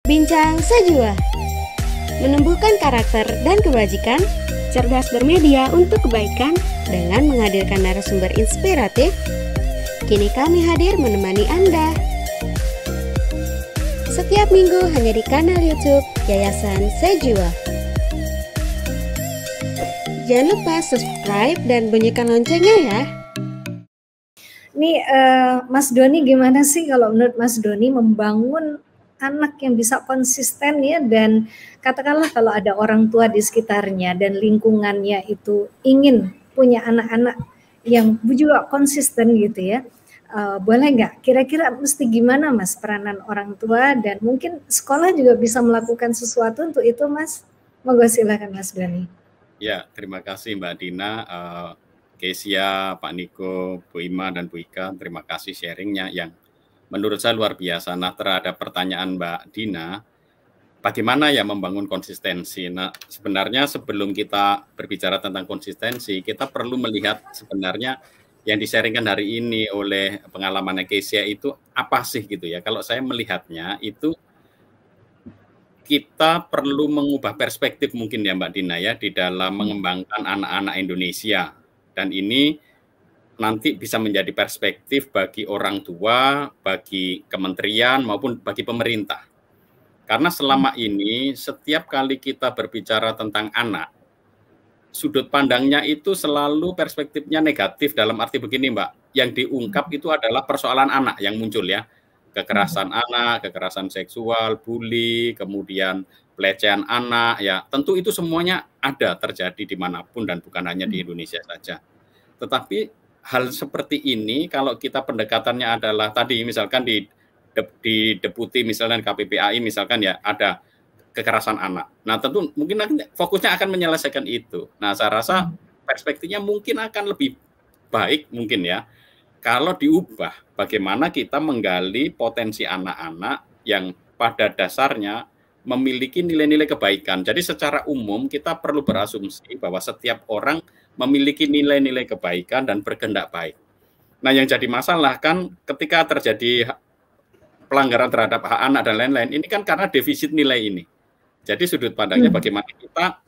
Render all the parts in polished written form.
Bincang Sajua, menumbuhkan karakter dan kebajikan, cerdas bermedia untuk kebaikan dengan menghadirkan narasumber inspiratif. Kini kami hadir menemani Anda. Setiap minggu hanya di kanal YouTube Yayasan Sajua. Jangan lupa subscribe dan bunyikan loncengnya ya. Nih Mas Doni, gimana sih kalau menurut Mas Doni membangun anak yang bisa konsisten ya, dan katakanlah kalau ada orang tua di sekitarnya dan lingkungannya itu ingin punya anak-anak yang juga konsisten gitu ya, boleh nggak? Kira-kira mesti gimana Mas peranan orang tua, dan mungkin sekolah juga bisa melakukan sesuatu untuk itu Mas? Monggo silakan Mas Doni. Ya, terima kasih Mbak Dina, Kesia, Pak Niko, Bu Ima, dan Bu Ika. Terima kasih sharingnya yang menurut saya luar biasa. Nah, terhadap pertanyaan Mbak Dina, bagaimana ya membangun konsistensi? Nah, sebenarnya sebelum kita berbicara tentang konsistensi, kita perlu melihat sebenarnya yang di-sharingkan hari ini oleh pengalamannya Kesia itu apa sih gitu ya. Kalau saya melihatnya itu kita perlu mengubah perspektif mungkin ya Mbak Dina ya di dalam mengembangkan anak-anak Indonesia. Dan ini nanti bisa menjadi perspektif bagi orang tua, bagi kementerian maupun bagi pemerintah. Karena selama ini setiap kali kita berbicara tentang anak, sudut pandangnya itu selalu perspektifnya negatif, dalam arti begini Mbak, yang diungkap itu adalah persoalan anak yang muncul ya. Kekerasan anak, kekerasan seksual, bully, kemudian pelecehan anak, ya tentu itu semuanya ada terjadi dimanapun dan bukan hanya di Indonesia saja. Tetapi hal seperti ini kalau kita pendekatannya adalah tadi misalkan di deputi misalnya KPPAI misalkan ya ada kekerasan anak. Nah tentu mungkin fokusnya akan menyelesaikan itu. Nah saya rasa perspektifnya mungkin akan lebih baik mungkin ya kalau diubah bagaimana kita menggali potensi anak-anak yang pada dasarnya memiliki nilai-nilai kebaikan. Jadi secara umum kita perlu berasumsi bahwa setiap orang memiliki nilai-nilai kebaikan dan berkehendak baik. Nah yang jadi masalah kan ketika terjadi pelanggaran terhadap hak anak dan lain-lain, ini kan karena defisit nilai ini. Jadi sudut pandangnya bagaimana kita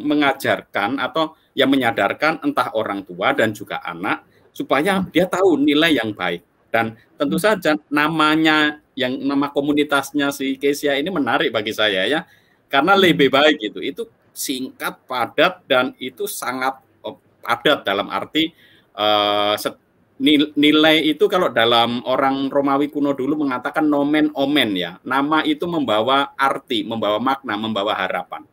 mengajarkan atau yang menyadarkan entah orang tua dan juga anak supaya dia tahu nilai yang baik. Dan tentu saja namanya yang nama komunitasnya si Kesia ini menarik bagi saya ya, karena lebih baik gitu. Itu singkat, padat, dan itu sangat padat dalam arti nilai itu kalau dalam orang Romawi kuno dulu mengatakan nomen omen ya. Nama itu membawa arti, membawa makna, membawa harapan.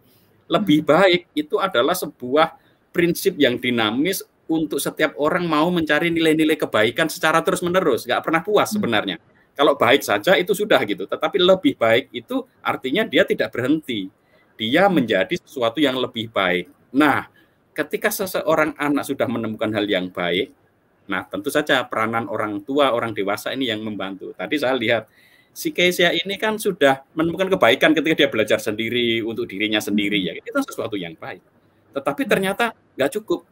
Lebih baik itu adalah sebuah prinsip yang dinamis untuk setiap orang mau mencari nilai-nilai kebaikan secara terus-menerus, nggak pernah puas sebenarnya. Kalau baik saja itu sudah gitu, tetapi lebih baik itu artinya dia tidak berhenti. Dia menjadi sesuatu yang lebih baik. Nah, ketika seseorang anak sudah menemukan hal yang baik, nah tentu saja peranan orang tua, orang dewasa ini yang membantu. Tadi saya lihat, si Kesia ini kan sudah menemukan kebaikan ketika dia belajar sendiri untuk dirinya sendiri ya. Itu sesuatu yang baik. Tetapi ternyata nggak cukup.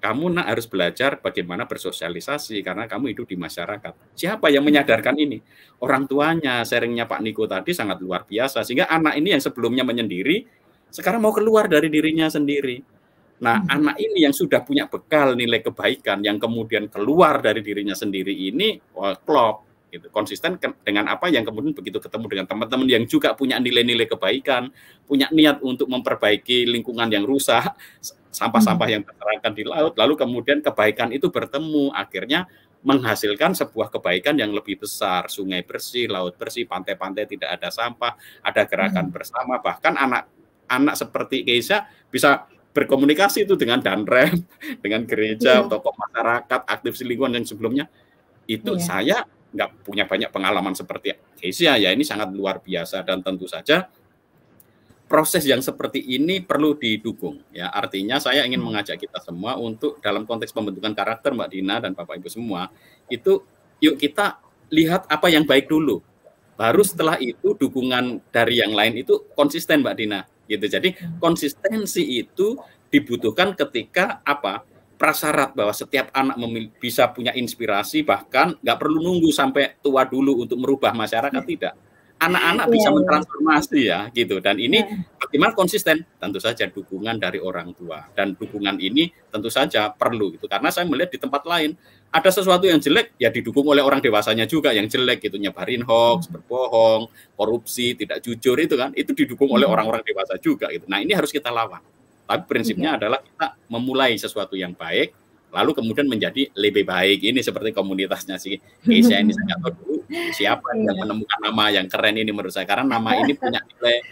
Kamu nak harus belajar bagaimana bersosialisasi karena kamu hidup di masyarakat. Siapa yang menyadarkan ini? Orang tuanya, sharingnya Pak Niko tadi sangat luar biasa. Sehingga anak ini yang sebelumnya menyendiri, sekarang mau keluar dari dirinya sendiri. Nah, anak ini yang sudah punya bekal nilai kebaikan, yang kemudian keluar dari dirinya sendiri ini, klop. Gitu, konsisten dengan apa yang kemudian begitu ketemu dengan teman-teman yang juga punya nilai-nilai kebaikan, punya niat untuk memperbaiki lingkungan yang rusak, sampah-sampah yang terserahkan di laut, lalu kemudian kebaikan itu bertemu, akhirnya menghasilkan sebuah kebaikan yang lebih besar, sungai bersih, laut bersih, pantai-pantai tidak ada sampah, ada gerakan bersama, bahkan anak-anak seperti Keisha bisa berkomunikasi itu dengan Danrem, dengan gereja, tokoh masyarakat, aktivis lingkungan yang sebelumnya, itu saya nggak punya banyak pengalaman seperti Kesia ya, ini sangat luar biasa. Dan tentu saja proses yang seperti ini perlu didukung ya. Artinya saya ingin mengajak kita semua untuk dalam konteks pembentukan karakter Mbak Dina dan Bapak Ibu semua, itu yuk kita lihat apa yang baik dulu, baru setelah itu dukungan dari yang lain itu konsisten Mbak Dina gitu. Jadi konsistensi itu dibutuhkan ketika apa, prasyarat bahwa setiap anak bisa punya inspirasi, bahkan nggak perlu nunggu sampai tua dulu untuk merubah masyarakat, tidak. anak-anak bisa mentransformasi ya gitu. Dan ini bagaimana konsisten? Tentu saja dukungan dari orang tua, dan dukungan ini tentu saja perlu gitu, karena saya melihat di tempat lain ada sesuatu yang jelek ya didukung oleh orang dewasanya juga yang jelek gitu, nyebarin hoax, berbohong, korupsi, tidak jujur itu kan, itu didukung oleh orang-orang dewasa juga gitu. Nah, ini harus kita lawan. Tapi prinsipnya adalah kita memulai sesuatu yang baik, lalu kemudian menjadi lebih baik. Ini seperti komunitasnya si Keisha ini, saya nggak tahu dulu siapa yang menemukan nama yang keren ini menurut saya, karena nama ini punya nilai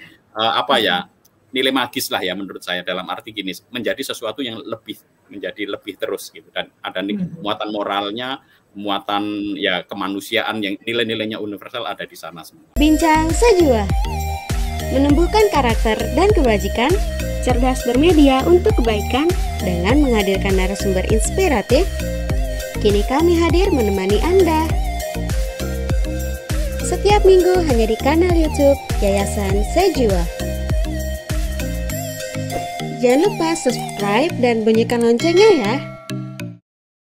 nilai magis lah ya menurut saya, dalam arti gini, menjadi sesuatu yang menjadi lebih terus gitu, dan ada muatan moralnya, muatan ya kemanusiaan, yang nilai-nilainya universal ada di sana semua. Bincang Sejua, menumbuhkan karakter dan kebajikan, cerdas bermedia untuk kebaikan dengan menghadirkan narasumber inspiratif. Kini kami hadir menemani Anda setiap minggu hanya di kanal YouTube Yayasan Sejua. Jangan lupa subscribe dan bunyikan loncengnya ya.